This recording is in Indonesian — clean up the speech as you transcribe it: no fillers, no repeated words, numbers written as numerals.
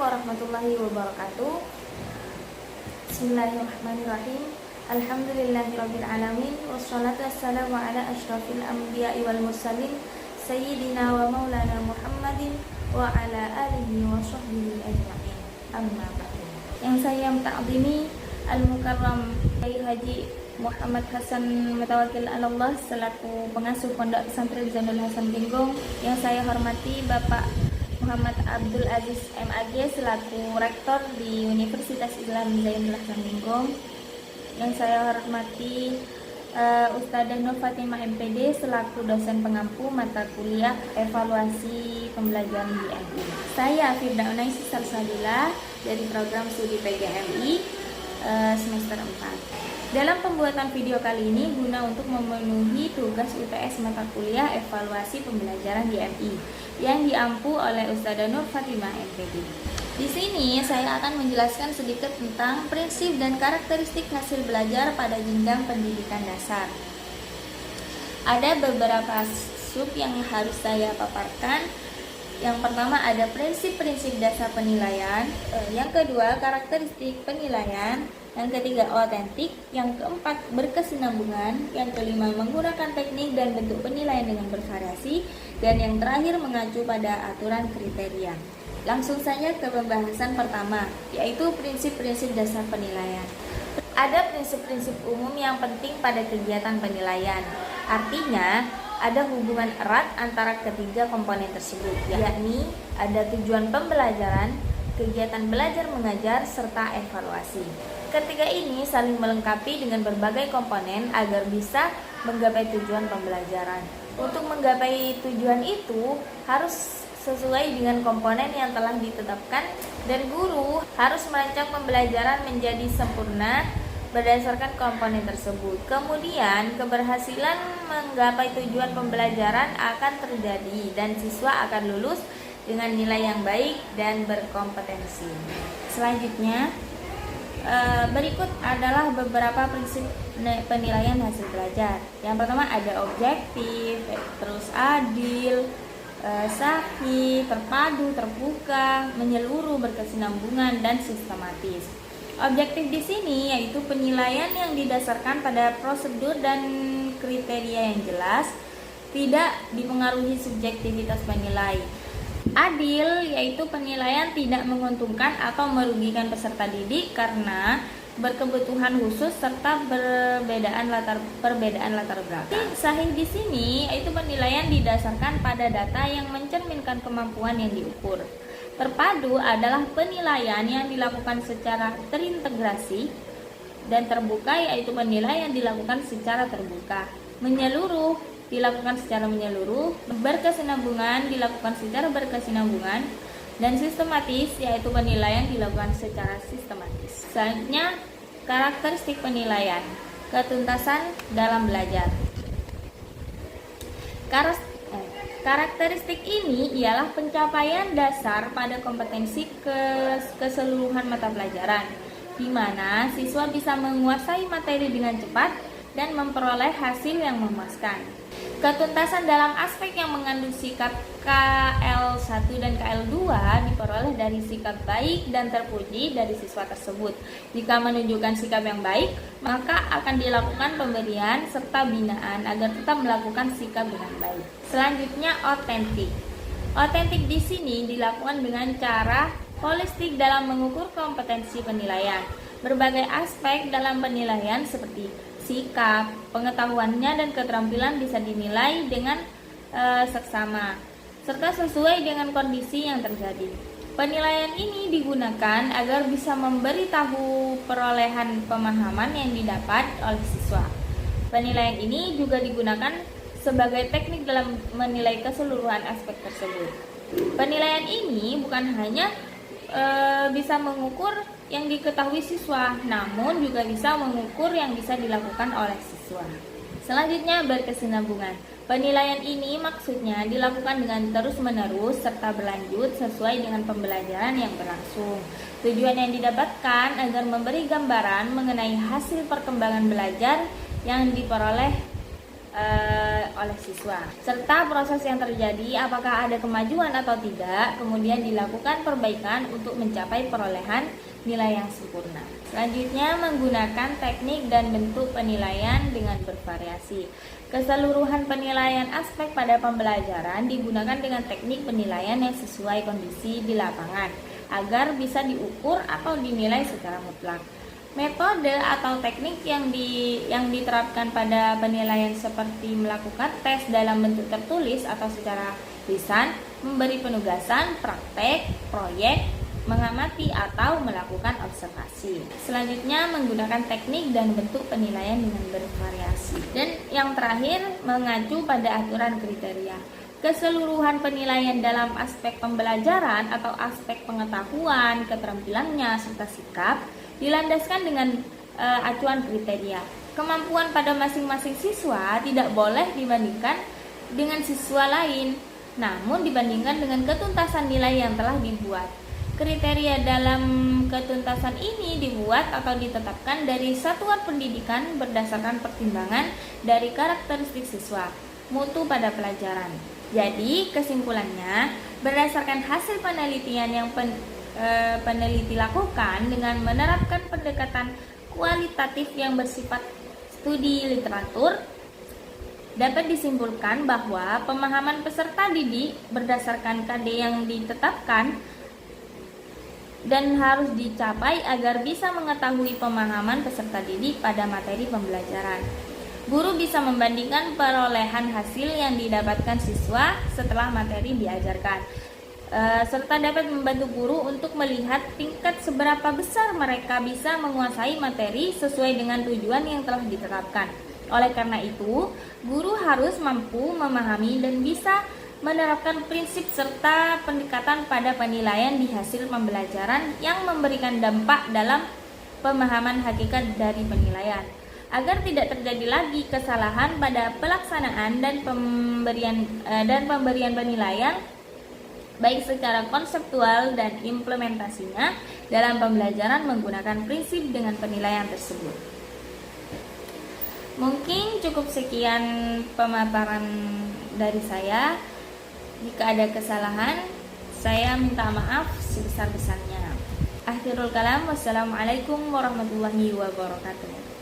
warahmatullahi wabarakatuh. Bismillahirrahmanirrahim. Alhamdulillahirabbil alamin wassalatu wassalamu ala asyrafil anbiya'i wal mursalin sayyidina wa maulana Muhammadin wa ala alihi wa sahbihi ajma'in. Amma ba'du. Yang saya ta'zimi Al-Mukarram Kiai Haji Muhammad Hasan Mutawakil Allah selaku pengasuh Pondok Pesantren Zainul Hasan Bingung. Yang saya hormati Bapak Muhammad Abdul Aziz MAG selaku rektor di Universitas Islam Zainul Hasan Bingung. Yang saya hormati Ustadzah Nur Fatimah MPD selaku dosen pengampu mata kuliah evaluasi pembelajaran di MI. Saya Firda Unaisi Salsabila dari program studi PGMI semester 4. Dalam pembuatan video kali ini guna untuk memenuhi tugas UTS mata kuliah evaluasi pembelajaran di MI yang diampu oleh Ustadzah Nur Fatimah MPD. Di sini saya akan menjelaskan sedikit tentang prinsip dan karakteristik hasil belajar pada jenjang pendidikan dasar. Ada beberapa sub yang harus saya paparkan. Yang pertama ada prinsip-prinsip dasar penilaian, yang kedua karakteristik penilaian, yang ketiga otentik, yang keempat berkesinambungan, yang kelima menggunakan teknik dan bentuk penilaian dengan bervariasi, dan yang terakhir mengacu pada aturan kriteria. Langsung saja ke pembahasan pertama, yaitu prinsip-prinsip dasar penilaian. Ada prinsip-prinsip umum yang penting pada kegiatan penilaian. Artinya, ada hubungan erat antara ketiga komponen tersebut, yakni ada tujuan pembelajaran, kegiatan belajar mengajar, serta evaluasi. Ketiga ini saling melengkapi dengan berbagai komponen agar bisa menggapai tujuan pembelajaran. Untuk menggapai tujuan itu harus sesuai dengan komponen yang telah ditetapkan, dan guru harus merancang pembelajaran menjadi sempurna berdasarkan komponen tersebut. Kemudian keberhasilan menggapai tujuan pembelajaran akan terjadi dan siswa akan lulus dengan nilai yang baik dan berkompetensi. Selanjutnya berikut adalah beberapa prinsip penilaian hasil belajar. Yang pertama ada objektif, terus adil, sahih, terpadu, terbuka, menyeluruh, berkesinambungan, dan sistematis. Objektif di sini yaitu penilaian yang didasarkan pada prosedur dan kriteria yang jelas, tidak dipengaruhi subjektivitas penilai. Adil yaitu penilaian tidak menguntungkan atau merugikan peserta didik karena berkebutuhan khusus serta perbedaan latar belakang. Sahih di sini yaitu penilaian didasarkan pada data yang mencerminkan kemampuan yang diukur. Terpadu adalah penilaian yang dilakukan secara terintegrasi, dan terbuka yaitu penilaian dilakukan secara terbuka. Menyeluruh dilakukan secara menyeluruh, berkesinambungan dilakukan secara berkesinambungan, dan sistematis yaitu penilaian dilakukan secara sistematis. Selanjutnya karakteristik penilaian, ketuntasan dalam belajar. Karakteristik ini ialah pencapaian dasar pada kompetensi keseluruhan mata pelajaran, di mana siswa bisa menguasai materi dengan cepat dan memperoleh hasil yang memuaskan. Ketuntasan dalam aspek yang mengandung sikap KL1 dan KL2 diperoleh dari sikap baik dan terpuji dari siswa tersebut. Jika menunjukkan sikap yang baik, maka akan dilakukan pemberian serta binaan agar tetap melakukan sikap dengan baik. Selanjutnya otentik. Otentik di sini dilakukan dengan cara holistik dalam mengukur kompetensi penilaian. Berbagai aspek dalam penilaian seperti sikap, pengetahuannya, dan keterampilan bisa dinilai dengan seksama serta sesuai dengan kondisi yang terjadi. Penilaian ini digunakan agar bisa memberitahu perolehan pemahaman yang didapat oleh siswa. Penilaian ini juga digunakan sebagai teknik dalam menilai keseluruhan aspek tersebut. Penilaian ini bukan hanya bisa mengukur yang diketahui siswa, namun juga bisa mengukur yang bisa dilakukan oleh siswa. Selanjutnya berkesinambungan. Penilaian ini maksudnya dilakukan dengan terus-menerus serta berlanjut sesuai dengan pembelajaran yang berlangsung. Tujuan yang didapatkan agar memberi gambaran mengenai hasil perkembangan belajar yang diperoleh oleh siswa, serta proses yang terjadi apakah ada kemajuan atau tidak, kemudian dilakukan perbaikan untuk mencapai perolehan nilai yang sempurna. Selanjutnya, menggunakan teknik dan bentuk penilaian dengan bervariasi. Keseluruhan penilaian aspek pada pembelajaran digunakan dengan teknik penilaian yang sesuai kondisi di lapangan agar bisa diukur atau dinilai secara mutlak. Metode atau teknik yang diterapkan pada penilaian seperti melakukan tes dalam bentuk tertulis atau secara lisan, memberi penugasan, praktek, proyek, mengamati atau melakukan observasi. Selanjutnya, menggunakan teknik dan bentuk penilaian dengan bervariasi. Dan yang terakhir, mengacu pada aturan kriteria. Keseluruhan penilaian dalam aspek pembelajaran atau aspek pengetahuan, keterampilannya, serta sikap dilandaskan dengan acuan kriteria. Kemampuan pada masing-masing siswa tidak boleh dibandingkan dengan siswa lain, namun dibandingkan dengan ketuntasan nilai yang telah dibuat. Kriteria dalam ketuntasan ini dibuat atau ditetapkan dari satuan pendidikan berdasarkan pertimbangan dari karakteristik siswa, mutu pada pelajaran. Jadi, kesimpulannya, berdasarkan hasil penelitian yang peneliti lakukan dengan menerapkan pendekatan kualitatif yang bersifat studi literatur, dapat disimpulkan bahwa pemahaman peserta didik berdasarkan KD yang ditetapkan dan harus dicapai agar bisa mengetahui pemahaman peserta didik pada materi pembelajaran. Guru bisa membandingkan perolehan hasil yang didapatkan siswa setelah materi diajarkan, serta dapat membantu guru untuk melihat tingkat seberapa besar mereka bisa menguasai materi sesuai dengan tujuan yang telah ditetapkan. Oleh karena itu, guru harus mampu memahami dan bisa menerapkan prinsip serta pendekatan pada penilaian di hasil pembelajaran yang memberikan dampak dalam pemahaman hakikat dari penilaian, agar tidak terjadi lagi kesalahan pada pelaksanaan dan pemberian penilaian baik secara konseptual dan implementasinya dalam pembelajaran menggunakan prinsip dengan penilaian tersebut. Mungkin cukup sekian pemaparan dari saya. Jika ada kesalahan, saya minta maaf sebesar-besarnya. Akhirul kalam, wassalamualaikum warahmatullahi wabarakatuh.